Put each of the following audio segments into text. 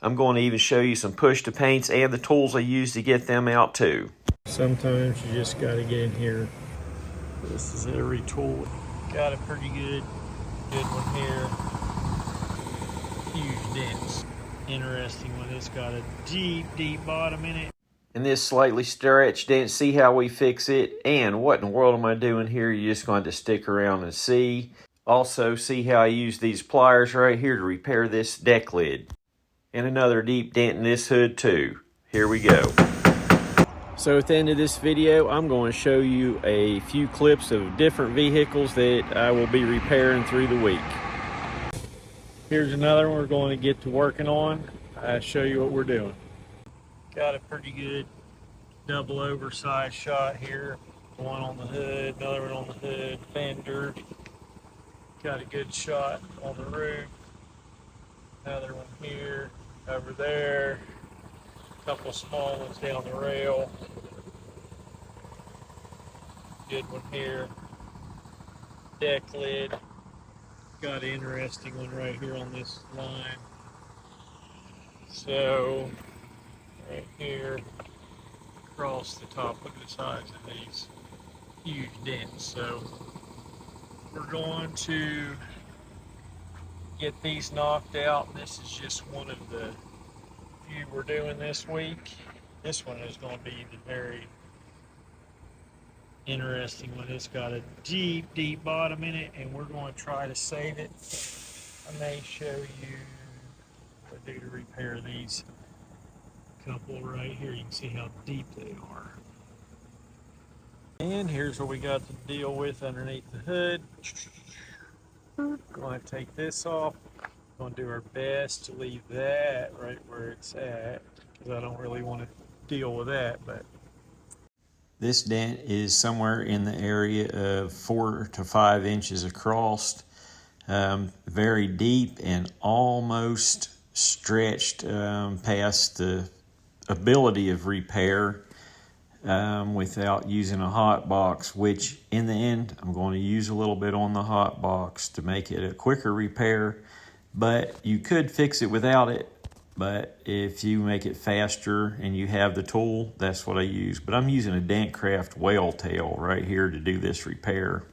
I'm going to even show you some push-to-paints and the tools I use to get them out too. Sometimes you just got to get in here. This is every tool. Got a pretty good one here. Huge dents. Interesting one. It's got a deep bottom in it. And this slightly stretched dent, see how we fix it. And what in the world am I doing here? You're just going to stick around and see. Also, see how I use these pliers right here to repair this deck lid. And another deep dent in this hood too. Here we go. So at the end of this video, I'm going to show you a few clips of different vehicles that I will be repairing through the week. Here's another one we're going to get to working on. I'll show you what we're doing. Got a pretty good double oversized shot here. One on the hood, another one on the hood, fender. Got a good shot on the roof. Another one here, over there. A couple small ones down the rail. Good one here. Deck lid. Got an interesting one right here on this line. So, right here, across the top, look at the size of these huge dents. So, we're going to get these knocked out. This is just one of the few we're doing this week. This one is going to be the very interesting one. It's got a deep bottom in it, and we're going to try to save it. I may show you what I do to repair these couple right here. You can see how deep they are. And here's what we got to deal with underneath the hood. Going to take this off. Going to do our best to leave that right where it's at, because I don't really want to deal with that. But this dent is somewhere in the area of 4 to 5 inches across, very deep and almost stretched past the ability of repair without using a hot box, which in the end I'm going to use a little bit on the hot box to make it a quicker repair. But you could fix it without it. But if you make it faster and you have the tool, that's what I use. But I'm using a Dentcraft whale tail right here to do this repair.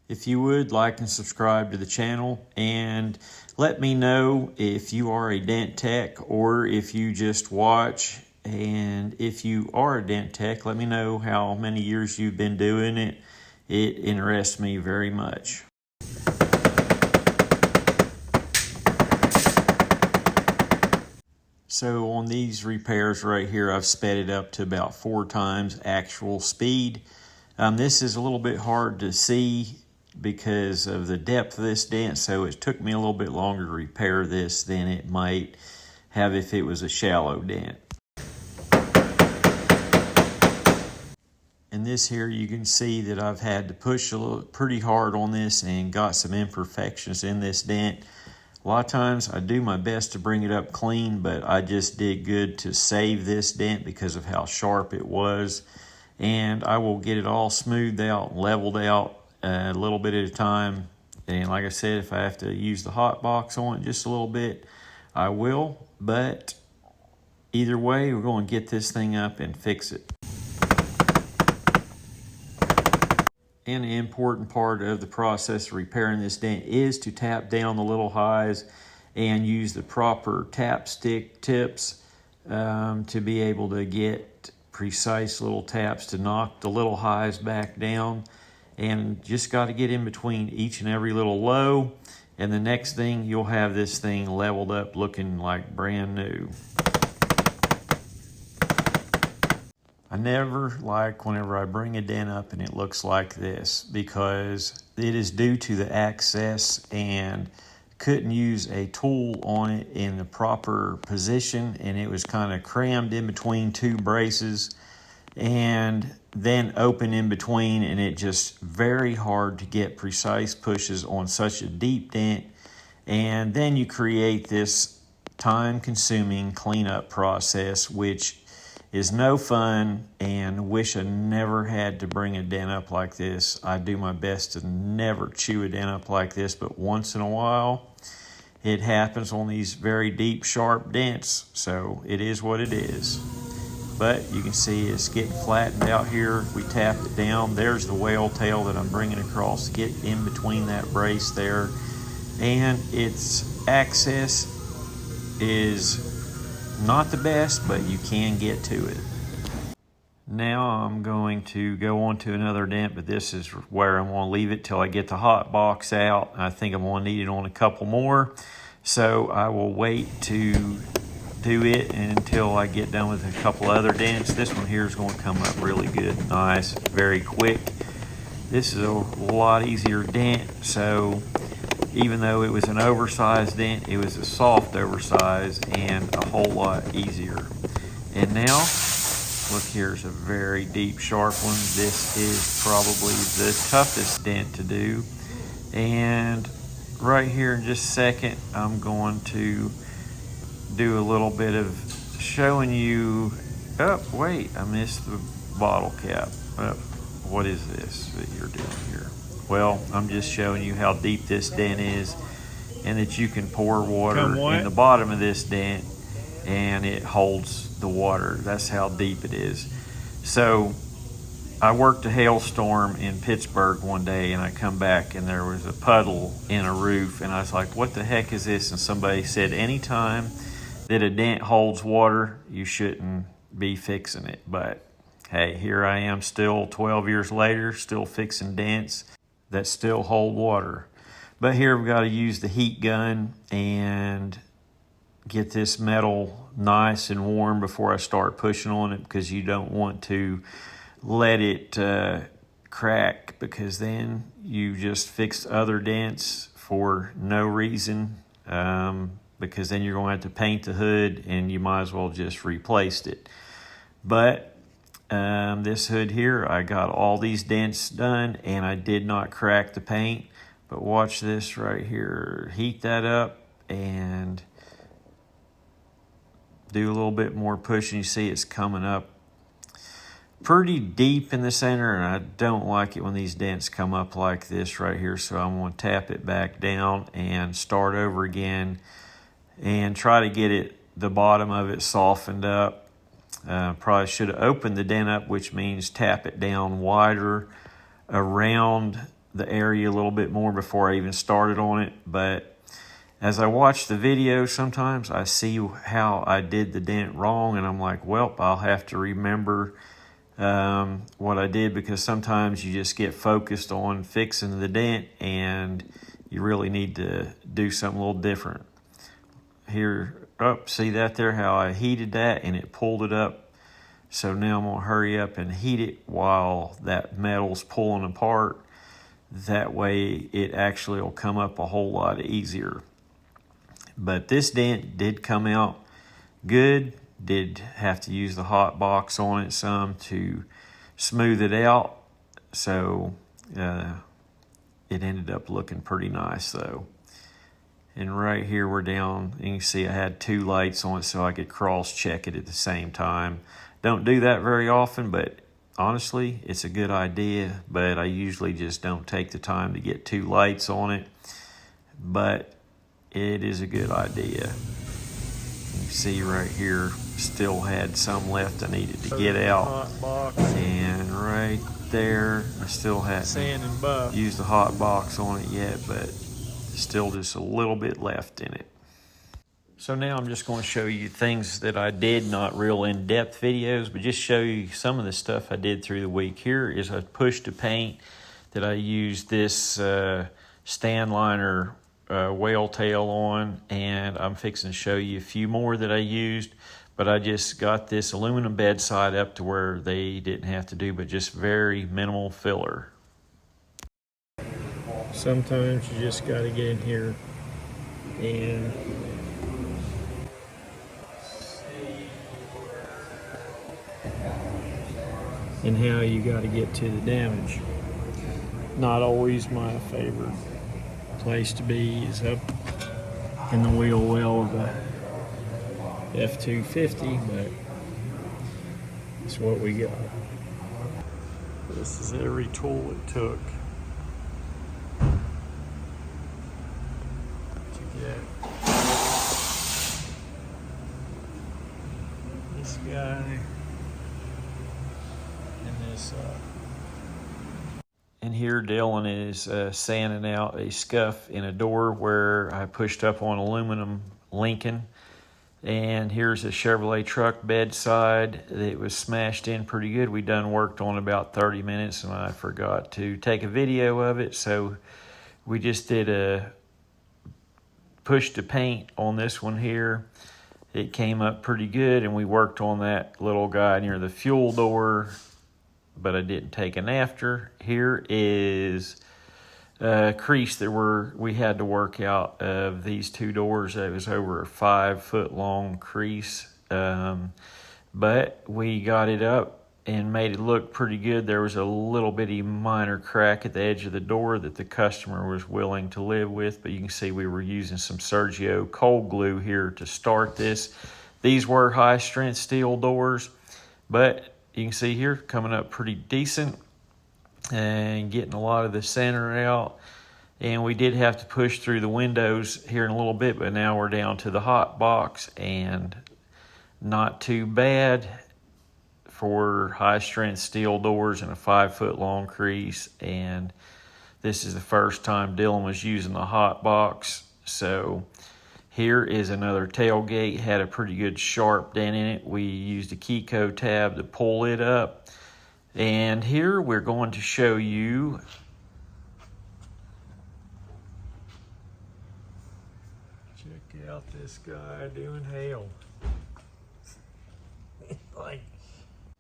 If you would, like and subscribe to the channel, and let me know if you are a dent tech or if you just watch. And if you are a dent tech, let me know how many years you've been doing it. It interests me very much. So on these repairs right here, I've sped it up to about 4 times actual speed. This is a little bit hard to see because of the depth of this dent, so it took me a little bit longer to repair this than it might have if it was a shallow dent. And this here, you can see that I've had to push pretty hard on this and got some imperfections in this dent. A lot of times I do my best to bring it up clean, but I just did good to save this dent because of how sharp it was. And I will get it all smoothed out, leveled out a little bit at a time. And like I said, if I have to use the hot box on it just a little bit, I will. But either way, we're going to get this thing up and fix it. And the important part of the process of repairing this dent is to tap down the little highs and use the proper tap stick tips to be able to get precise little taps to knock the little highs back down. And just got to get in between each and every little low, and the next thing you'll have this thing leveled up looking like brand new. I never like whenever I bring a dent up and it looks like this, because it is due to the access and couldn't use a tool on it in the proper position, and it was kind of crammed in between 2 braces and then open in between, and it just very hard to get precise pushes on such a deep dent. And then you create this time-consuming cleanup process, which is no fun, and wish I never had to bring a dent up like this. I do my best to never chew a dent up like this, but once in a while, It happens on these very deep, sharp dents, so it is what it is. But you can see it's getting flattened out here. We tapped it down. There's the whale tail that I'm bringing across to get in between that brace there. And its access is not the best, but you can get to it. Now I'm going to go on to another dent, but this is where I'm going to leave it till I get the hot box out. I think I'm going to need it on a couple more, so I will wait to do it until I get done with a couple other dents. This one here is going to come up really good, nice, very quick. This is a lot easier dent, so even though it was an oversized dent, it was a soft oversized and a whole lot easier. And now, look, here's a very deep, sharp one. This is probably the toughest dent to do. And right here in just a second, I'm going to do a little bit of showing you, oh, wait, I missed the bottle cap. What is this that you're doing here? Well, I'm just showing you how deep this dent is and that you can pour water in the bottom of this dent and it holds the water. That's how deep it is. So I worked a hailstorm in Pittsburgh one day and I come back and there was a puddle in a roof and I was like, what the heck is this? And somebody said, anytime that a dent holds water, you shouldn't be fixing it. But hey, here I am still 12 years later, still fixing dents that still hold water. But here we've got to use the heat gun and get this metal nice and warm before I start pushing on it, because you don't want to let it crack, because then you just fix other dents for no reason, because then you're going to have to paint the hood and you might as well just replace it. But this hood here, I got all these dents done and I did not crack the paint. But watch this right here. Heat that up and do a little bit more pushing. You see it's coming up pretty deep in the center, and I don't like it when these dents come up like this right here. So I'm going to tap it back down and start over again and try to get the bottom of it softened up. Probably should have opened the dent up, which means tap it down wider around the area a little bit more before I even started on it. But as I watch the video, sometimes I see how I did the dent wrong, and I'm like, well, I'll have to remember what I did, because sometimes you just get focused on fixing the dent and you really need to do something a little different. Here, see that there, how I heated that and it pulled it up. So now I'm going to hurry up and heat it while that metal's pulling apart. That way it actually will come up a whole lot easier. But this dent did come out good. Did have to use the hot box on it some to smooth it out. So it ended up looking pretty nice though. And right here we're down, and you can see I had two lights on it so I could cross-check it at the same time. Don't do that very often, but honestly, it's a good idea, but I usually just don't take the time to get two lights on it. But it is a good idea. You see right here, still had some left I needed to get out. And right there, I still hadn't used the hot box on it yet, but still just a little bit left in it. So now I'm just going to show you things that I did, not real in-depth videos, but just show you some of the stuff I did through the week. Here is a push to paint that I used this stand liner whale tail on, and I'm fixing to show you a few more that I used, but I just got this aluminum bedside up to where they didn't have to do, but just very minimal filler. Sometimes you just got to get in here and how you got to get to the damage. Not always my favorite place to be is up in the wheel well of the F-250, but it's what we got. This is every tool it took to get guy and this. And here Dylan is sanding out a scuff in a door where I pushed up on aluminum Lincoln. And here's a Chevrolet truck bedside that was smashed in pretty good. We done worked on about 30 minutes and I forgot to take a video of it. So we just did a push to paint on this one here. It came up pretty good and we worked on that little guy near the fuel door, but I didn't take an after. Here is a crease that we had to work out of these two doors. It was over a 5 foot long crease, but we got it up and made it look pretty good. There was a little bitty minor crack at the edge of the door that the customer was willing to live with, but you can see we were using some Sergio cold glue here to start this. These were high strength steel doors, but you can see here coming up pretty decent and getting a lot of the center out. And we did have to push through the windows here in a little bit, but now we're down to the hot box and not too bad for high strength steel doors and a 5 foot long crease. And this is the first time Dylan was using the hot box. So here is another tailgate, had a pretty good sharp dent in it. We used a Keyco tab to pull it up. And here we're going to show you check out this guy doing hail.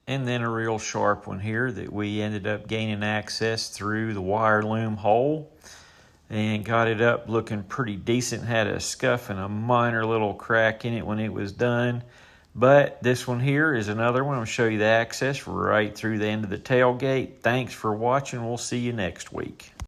And then a real sharp one here that we ended up gaining access through the wire loom hole and got it up looking pretty decent. Had a scuff and a minor little crack in it when it was done. But this one here is another one. I'll show you the access right through the end of the tailgate. Thanks for watching. We'll see you next week.